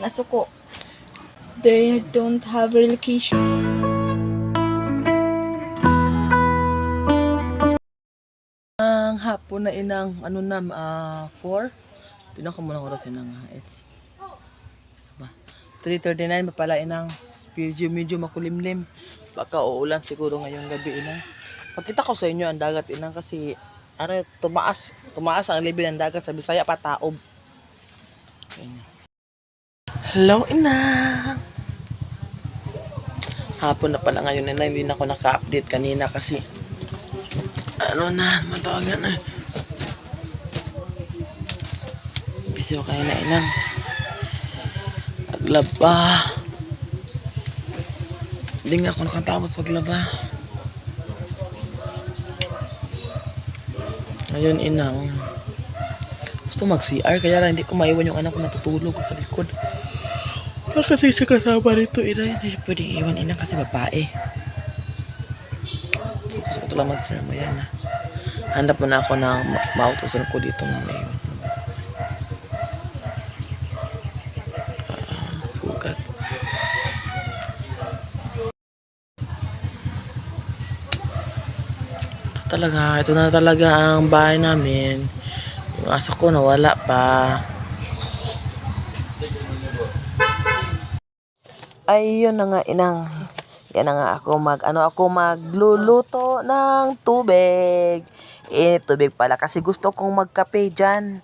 Nasuko. They don't have relocation. Ang hapon na inang, 4? Tinan ko muna oras inang, it's 3:39 pa pala inang. Medyo makulimlim. Baka uulan siguro ngayong gabi inang. Pagkita ko sa inyo ang dagat inang kasi tumaas ang level ng dagat sa Bisaya pa taob. Hello inang. Hapon na pala ngayon inang, hindi na ako naka-update kanina kasi matawagan na. Busy ako kayo na inang. Naglaba. Hindi nga ako nakatapos paglaba. Ngayon inang. Gusto mag-CR kaya lang hindi ko maiwan yung anak ko natutulog sa likod. Kasi siya kasama nito inang. Hindi siya pwedeng iwan inang kasi babae. Gusto ko lang mag-CR mo yan. Hanap mo na ako ng mautusan ko dito na may iwan. Sugat. Ito na talaga ang bahay namin. Yung aso ko nawala pa. Ayun na nga inang. Yan na nga ako magluluto ng tubig. Tubig pala kasi gusto kong magkape dyan.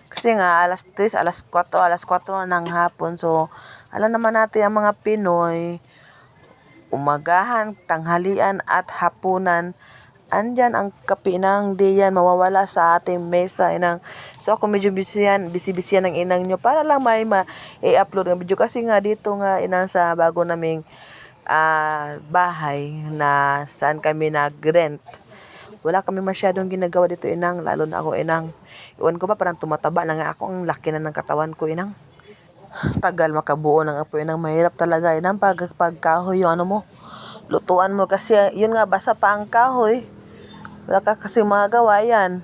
Kasi nga alas 3, alas 4 ng hapon. So, alam naman natin ang mga Pinoy, umagahan, tanghalian at hapunan, andyan ang kape nang di yan mawawala sa ating mesa inang. So ako medyo busy yan ng inang nyo para lang may i-upload ng video kasi nga dito nga inang sa bago naming bahay na saan kami nag-rent. Wala kami masyadong ginagawa dito inang, lalo na ako inang. Iwan ko ba parang tumataba na nga ako, ang laki na ng katawan ko inang. Tagal makabuo ng apo inang, mahirap talaga inang pagkahoy yung lutuan mo kasi yun nga basa pa ang kahoy. Wala ka kasi magawa yan.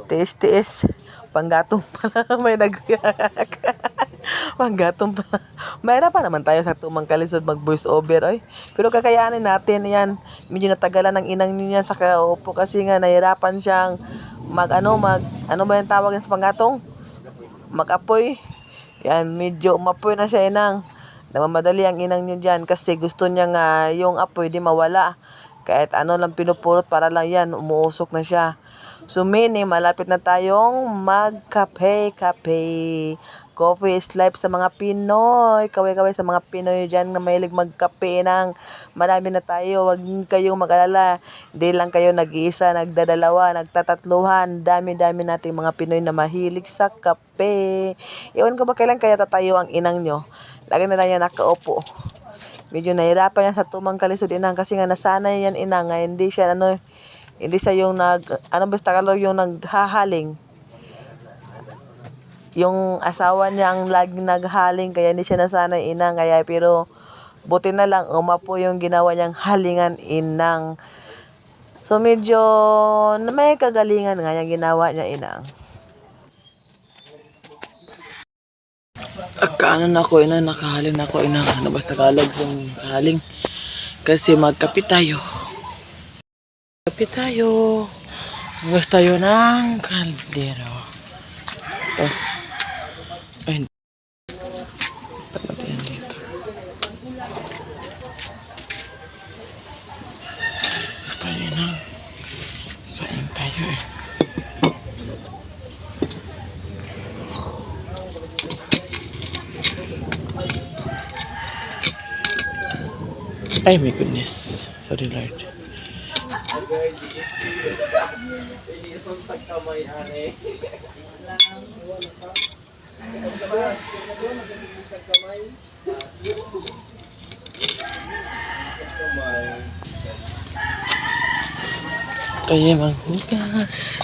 Tiis-tiis. Panggatong pala. May nagriyak. Panggatong pala. Mahirapan naman tayo sa tumang kalisod mag-voice over. Ay. Pero kakayanin natin yan. Medyo natagalan ng inang niya sa kaupo kasi nga nahirapan siyang ano ba yung tawag sa panggatong? Mag-apoy. Yan, medyo umapoy na siya inang. Namamadali ang inang niyo dyan kasi gusto niya nga yung apoy di mawala. Kahit lang pinupulot para lang yan, umuusok na siya. So meaning, malapit na tayong magkape. Coffee is life sa mga Pinoy. Kaway-kaway sa mga Pinoy dyan na mahilig magkape ng. Marami na tayo, wag kayong mag-alala. Hindi lang kayo nag-iisa, nagdadalawa, nagtatatluhan. Dami-dami nating mga Pinoy na mahilig sa kape. Iwan ko ba kailan kaya tatayo ang inang nyo? Lagi na lang yan nakaupo. Medyo nahirapan yan sa tumang kalisod inang kasi nga nasanay yan inang nga hindi siya yung yung naghahaling. Yung asawa niya ang laging naghaling kaya hindi siya nasanay inang kaya pero buti na lang umapo yung ginawa niyang halingan inang. So medyo may kagalingan nga yung ginawa niya inang. Nakahaling na ako inang. Ano ba Tagalog yung kahaling? Kasi magkape tayo. Hugas tayo ng kaldero. Ito. Ay, hindi. Dapat yan dito. Hugas tayo ng saing tayo eh. Ay, my goodness. Sorry, Lord. Tayo maghugas.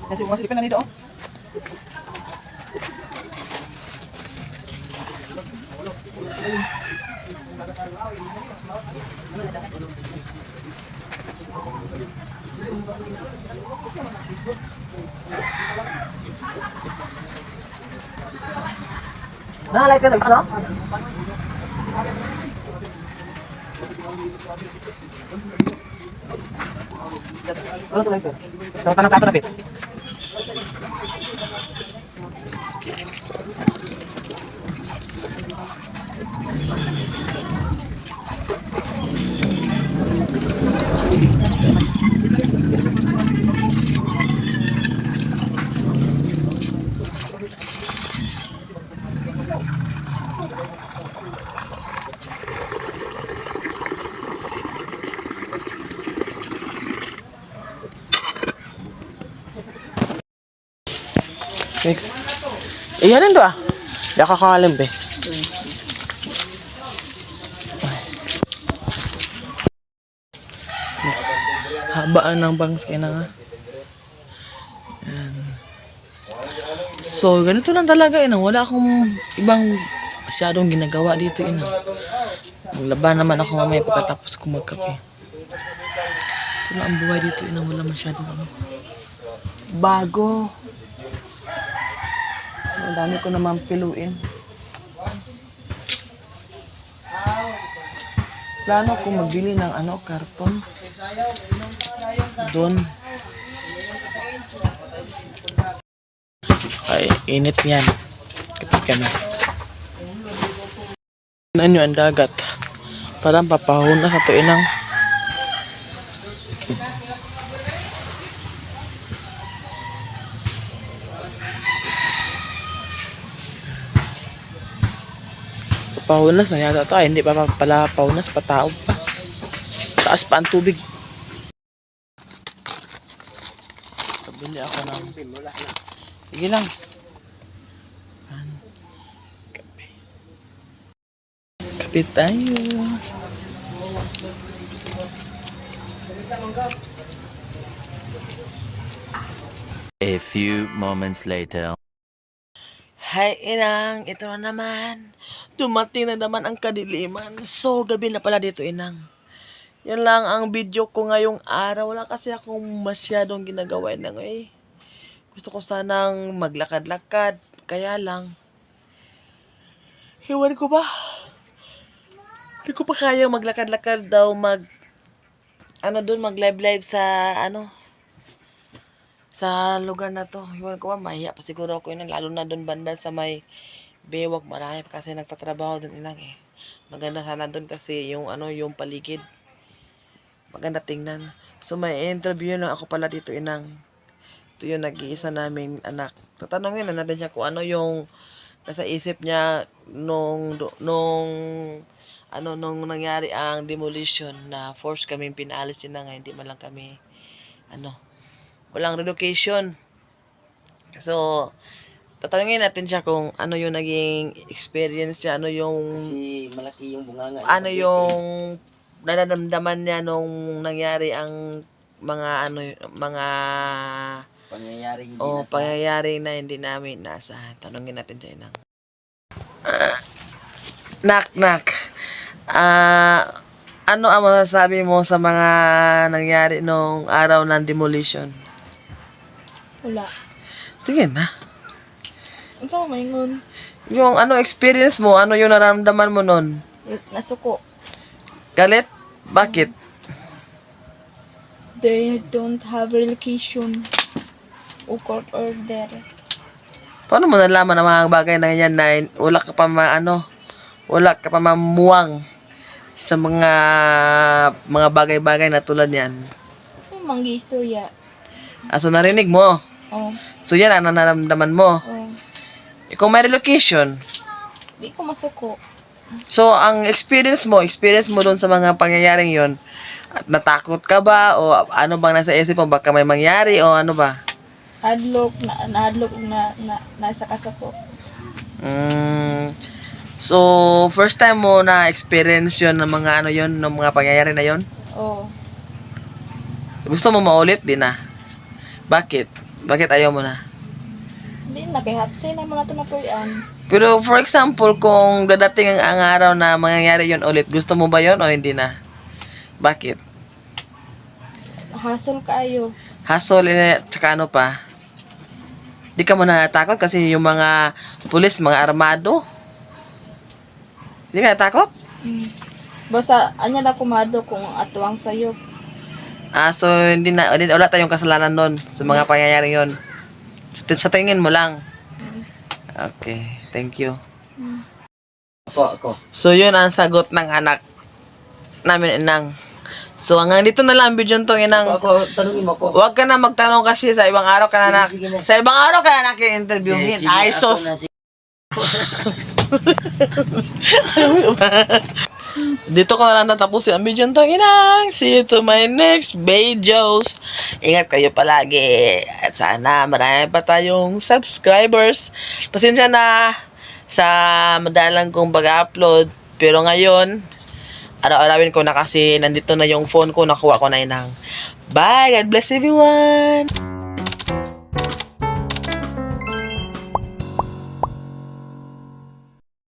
Kasi umasik ka na nito. Nalay ka na, ano? Ano to lang sir? Sa tanong kato na pit. Iyan do ah. Di ako kakalim be. Habaan ng bangs kaya na nga. Ayan. So, ganito lang talaga inang. Wala akong ibang masyadong ginagawa dito inang. Maglaban naman ako mamaya pagkatapos ko magkape. Ito na ang buhay dito inang. Wala masyadong ano. Bago. Ang dami ko naman piluin. Plano ko magbili ng ano, karton. Doon. Ay, init yan. Kapit ka na. Ano ang dagat? Parang papahon na sa tuinang. Paunas na yata ito. Ay, hindi pa pala paunas. Pataog pa. Taas pa ang tubig. Pabili ako ng... Sige lang. Kape. Kape tayo. A few moments later. Hi, inang. Ito na naman. Dumating na naman ang kadiliman. So, gabi na pala dito, inang. Yan lang ang video ko ngayong araw. Wala kasi akong masyadong ginagawa, inang. Gusto ko sanang maglakad-lakad. Kaya lang, hiwan ko ba? Hindi ko pa kaya maglakad-lakad daw mag-live-live sa lugar na to. Hiwan ko ba, mahiya pa siguro ako inang. Lalo na doon banda sa may Bewak, marami pa kasi nagtatrabaho doon inang Maganda sana doon kasi yung paligid. Maganda tingnan. So may interview lang ako pala dito inang. Ito yung nag-iisa naming anak. Tatanungin na natin siya kung ano yung nasa isip niya nung nangyari ang demolition na force kaming pinalis inang. Hindi man lang kami walang relocation. So tatanungin natin siya kung ano yung naging experience niya, ano yung Kasi malaki yung bunganga. ano yung nararamdaman niya nung nangyari ang mga Pangyayaring hindi nasa. pangyayari na hindi namin nasa. Tanungin natin siya inang. Knock. Ano ang masasabi mo sa mga nangyari nung araw ng demolition? Wala. Sige na. Ano ko maingon? Yung experience mo, ano yung nararamdaman mo nun? Nasuko. Galit? Bakit? They don't have relocation o court order. Paano mo nalaman ang mga bagay na ganyan na wala ka pa mamuwang sa mga bagay-bagay na tulad yan? Yung mga istorya. So narinig mo? Oh. So yan ang nararamdaman mo. Oh. Kung may relocation, Di ko masuko. so ang experience mo doon sa mga pangyayaring yon, at natakot ka ba o ano bang nasa isip mo, baka may mangyari o ano ba? Hadlok na nasa kasuko. So first time mo na experience yon ng mga ng mga pangyayari na yon? Oh. Gusto mo maulit din na? Bakit? Bakit ayaw mo na? Hindi na, kay hapsay naman natin na po yan. Pero for example, kung dadating ang araw na mangyayari yun ulit, gusto mo ba yun o hindi na? Bakit? Hassle kayo. Hassle, tsaka ano pa? Di ka mo natakot kasi yung mga pulis, mga armado. Di ka natakot? Basta, anya na kumado kung atuang sayo. So wala tayong kasalanan nun sa mga pangyayari yun. Sa tingin mo lang. Okay, thank you. Ako. So yun ang sagot ng anak namin, inang. So hanggang dito na lang ang video nito, inang. Ako, tanungin mo po. Huwag ka na magtanong kasi sa ibang araw ka na Sige, sige na. sa ibang araw ka na nakin-interviewin. Sige, Ay, ako sos. na, sige. Dito ko na lang natapusin ang video nito, inang. See you to my next videos. Ingat kayo palagi. At sana marami pa tayong subscribers. Pasensya na sa madalang kong pag-upload. Pero ngayon, araw-arawin ko na kasi nandito na yung phone ko. Nakuha ko na, inang. Bye! God bless everyone!